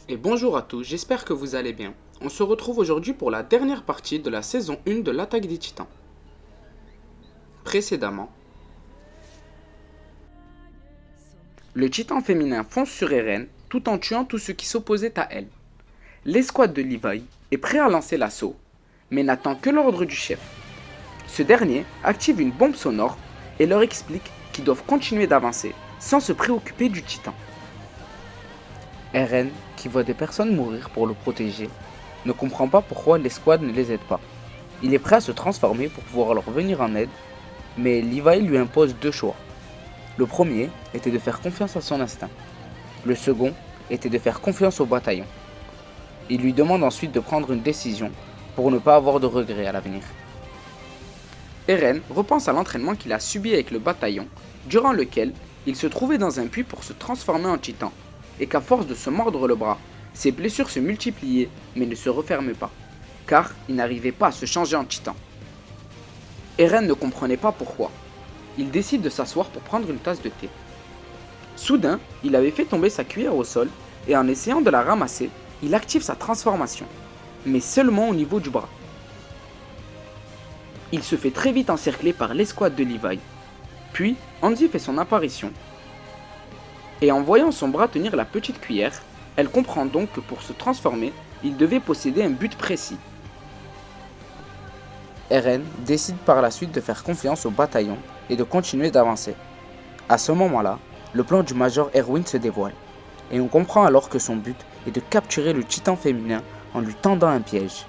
Et bonjour à tous, j'espère que vous allez bien. On se retrouve aujourd'hui pour la dernière partie de la saison 1 de l'Attaque des Titans. Précédemment, le titan féminin fonce sur Eren tout en tuant tous ceux qui s'opposaient à elle. L'escouade de Levi est prêt à lancer l'assaut, mais n'attend que l'ordre du chef. Ce dernier active une bombe sonore et leur explique qu'ils doivent continuer d'avancer sans se préoccuper du titan. Eren, qui voit des personnes mourir pour le protéger, ne comprend pas pourquoi l'escouade ne les aide pas. Il est prêt à se transformer pour pouvoir leur venir en aide, mais Levi lui impose deux choix. Le premier était de faire confiance à son instinct. Le second était de faire confiance au bataillon. Il lui demande ensuite de prendre une décision pour ne pas avoir de regrets à l'avenir. Eren repense à l'entraînement qu'il a subi avec le bataillon, durant lequel il se trouvait dans un puits pour se transformer en titan, et qu'à force de se mordre le bras, ses blessures se multipliaient mais ne se refermaient pas, car il n'arrivait pas à se changer en titan. Eren ne comprenait pas pourquoi. Il décide de s'asseoir pour prendre une tasse de thé. Soudain, il avait fait tomber sa cuillère au sol et en essayant de la ramasser, il active sa transformation, mais seulement au niveau du bras. Il se fait très vite encercler par l'escouade de Levi. Puis, Hanzi fait son apparition. Et en voyant son bras tenir la petite cuillère, elle comprend donc que pour se transformer, il devait posséder un but précis. Eren décide par la suite de faire confiance au bataillon et de continuer d'avancer. À ce moment-là, le plan du Major Erwin se dévoile, et on comprend alors que son but est de capturer le titan féminin en lui tendant un piège.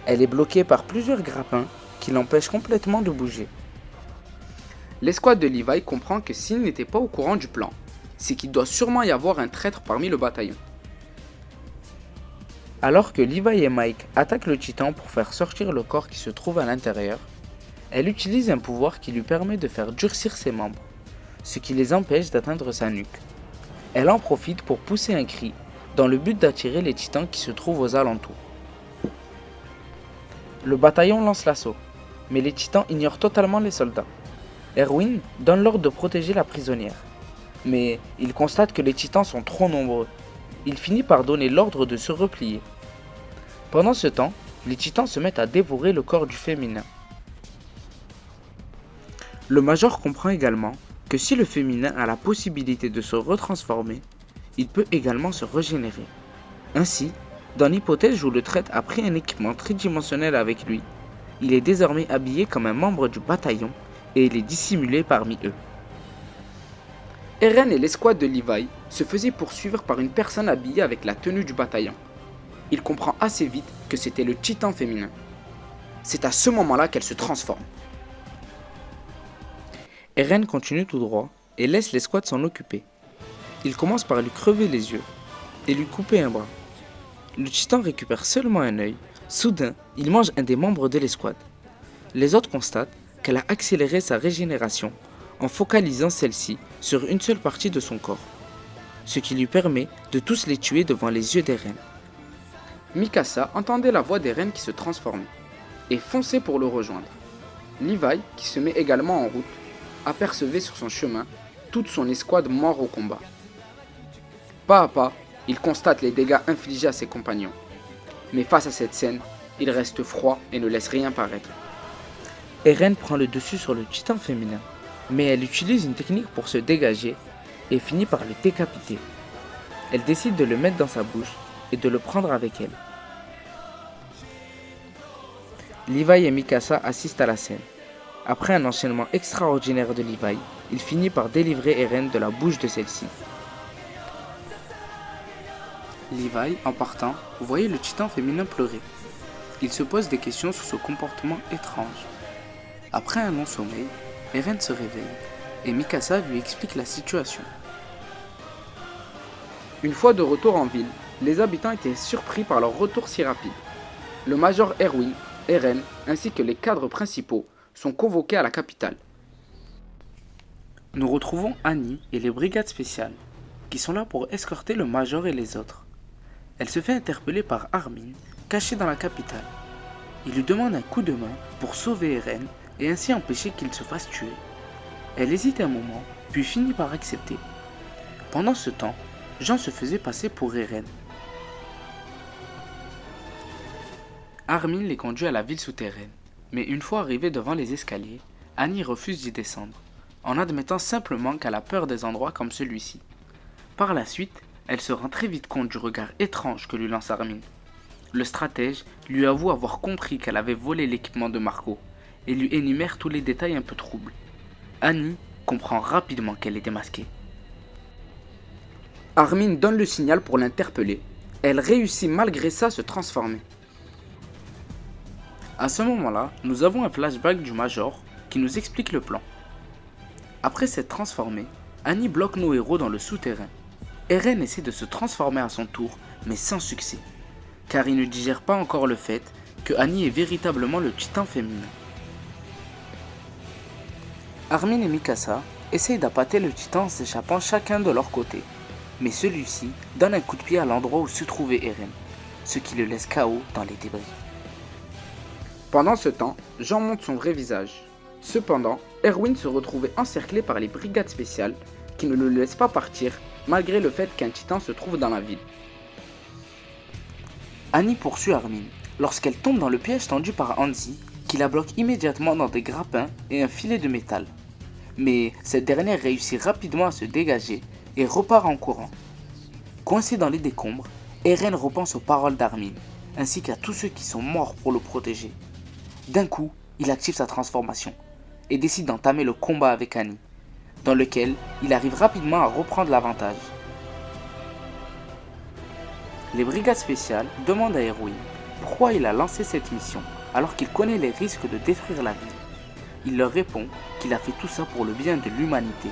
Elle est bloquée par plusieurs grappins qui l'empêchent complètement de bouger. L'escouade de Levi comprend que s'il n'était pas au courant du plan, c'est qu'il doit sûrement y avoir un traître parmi le bataillon. Alors que Levi et Mike attaquent le titan pour faire sortir le corps qui se trouve à l'intérieur, elle utilise un pouvoir qui lui permet de faire durcir ses membres, ce qui les empêche d'atteindre sa nuque. Elle en profite pour pousser un cri, dans le but d'attirer les titans qui se trouvent aux alentours. Le bataillon lance l'assaut, mais les titans ignorent totalement les soldats. Erwin donne l'ordre de protéger la prisonnière, mais il constate que les titans sont trop nombreux. Il finit par donner l'ordre de se replier. Pendant ce temps, les titans se mettent à dévorer le corps du féminin. Le Major comprend également que si le féminin a la possibilité de se retransformer, il peut également se régénérer. Ainsi, dans l'hypothèse où le traître a pris un équipement tridimensionnel avec lui, il est désormais habillé comme un membre du bataillon et il est dissimulé parmi eux. Eren et l'escouade de Levi se faisaient poursuivre par une personne habillée avec la tenue du bataillon. Il comprend assez vite que c'était le titan féminin. C'est à ce moment-là qu'elle se transforme. Eren continue tout droit et laisse l'escouade s'en occuper. Il commence par lui crever les yeux et lui couper un bras. Le titan récupère seulement un œil. Soudain, il mange un des membres de l'escouade. Les autres constatent qu'elle a accéléré sa régénération en focalisant celle-ci sur une seule partie de son corps, ce qui lui permet de tous les tuer devant les yeux d'Eren. Mikasa entendait la voix d'Eren qui se transformait et fonçait pour le rejoindre. Levi, qui se met également en route, apercevait sur son chemin toute son escouade mort au combat. Pas à pas, il constate les dégâts infligés à ses compagnons. Mais face à cette scène, il reste froid et ne laisse rien paraître. Eren prend le dessus sur le titan féminin, mais elle utilise une technique pour se dégager et finit par le décapiter. Elle décide de le mettre dans sa bouche et de le prendre avec elle. Levi et Mikasa assistent à la scène. Après un enchaînement extraordinaire de Levi, il finit par délivrer Eren de la bouche de celle-ci. Levi, en partant, voyait le titan féminin pleurer. Il se pose des questions sur ce comportement étrange. Après un long sommeil, Eren se réveille et Mikasa lui explique la situation. Une fois de retour en ville, les habitants étaient surpris par leur retour si rapide. Le Major Erwin, Eren ainsi que les cadres principaux sont convoqués à la capitale. Nous retrouvons Annie et les brigades spéciales, qui sont là pour escorter le Major et les autres. Elle se fait interpeller par Armin, caché dans la capitale. Il lui demande un coup de main pour sauver Eren et ainsi empêcher qu'il se fasse tuer. Elle hésite un moment, puis finit par accepter. Pendant ce temps, Jean se faisait passer pour Eren. Armin les conduit à la ville souterraine, mais une fois arrivés devant les escaliers, Annie refuse d'y descendre, en admettant simplement qu'elle a peur des endroits comme celui-ci. Par la suite, elle se rend très vite compte du regard étrange que lui lance Armin. Le stratège lui avoue avoir compris qu'elle avait volé l'équipement de Marco, et lui énumère tous les détails un peu troubles. Annie comprend rapidement qu'elle est démasquée. Armin donne le signal pour l'interpeller. Elle réussit malgré ça à se transformer. À ce moment-là, nous avons un flashback du Major qui nous explique le plan. Après s'être transformée, Annie bloque nos héros dans le souterrain. Eren essaie de se transformer à son tour, mais sans succès, car il ne digère pas encore le fait que Annie est véritablement le titan féminin. Armin et Mikasa essayent d'appâter le titan en s'échappant chacun de leur côté, mais celui-ci donne un coup de pied à l'endroit où se trouvait Eren, ce qui le laisse KO dans les débris. Pendant ce temps, Jean montre son vrai visage. Cependant, Erwin se retrouvait encerclé par les brigades spéciales qui ne le laissent pas partir malgré le fait qu'un titan se trouve dans la ville. Annie poursuit Armin lorsqu'elle tombe dans le piège tendu par Hanzi qui la bloque immédiatement dans des grappins et un filet de métal. Mais cette dernière réussit rapidement à se dégager et repart en courant. Coincé dans les décombres, Eren repense aux paroles d'Armin ainsi qu'à tous ceux qui sont morts pour le protéger. D'un coup, il active sa transformation et décide d'entamer le combat avec Annie, dans lequel il arrive rapidement à reprendre l'avantage. Les brigades spéciales demandent à Erwin pourquoi il a lancé cette mission alors qu'il connaît les risques de détruire la ville. Il leur répond qu'il a fait tout ça pour le bien de l'humanité.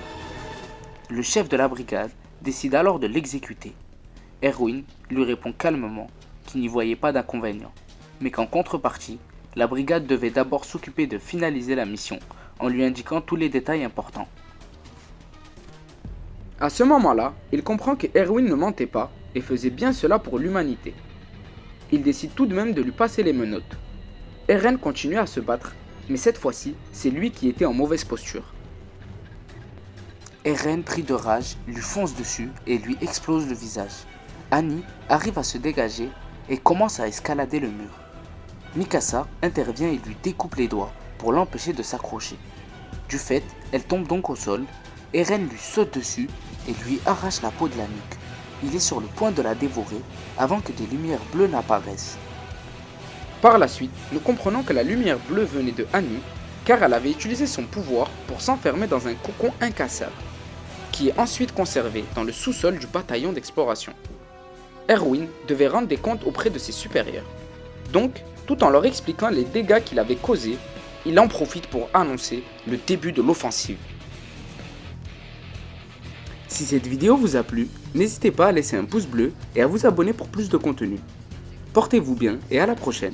Le chef de la brigade décide alors de l'exécuter. Erwin lui répond calmement qu'il n'y voyait pas d'inconvénient, mais qu'en contrepartie, la brigade devait d'abord s'occuper de finaliser la mission en lui indiquant tous les détails importants. À ce moment-là, il comprend que Erwin ne mentait pas et faisait bien cela pour l'humanité. Il décide tout de même de lui passer les menottes. Eren continue à se battre, mais cette fois-ci, c'est lui qui était en mauvaise posture. Eren, pris de rage, lui fonce dessus et lui explose le visage. Annie arrive à se dégager et commence à escalader le mur. Mikasa intervient et lui découpe les doigts pour l'empêcher de s'accrocher. Du fait, elle tombe donc au sol. Eren lui saute dessus et lui arrache la peau de la nuque. Il est sur le point de la dévorer avant que des lumières bleues n'apparaissent. Par la suite, nous comprenons que la lumière bleue venait de Annie car elle avait utilisé son pouvoir pour s'enfermer dans un cocon incassable, qui est ensuite conservé dans le sous-sol du bataillon d'exploration. Erwin devait rendre des comptes auprès de ses supérieurs. Donc, tout en leur expliquant les dégâts qu'il avait causés, il en profite pour annoncer le début de l'offensive. Si cette vidéo vous a plu, n'hésitez pas à laisser un pouce bleu et à vous abonner pour plus de contenu. Portez-vous bien et à la prochaine.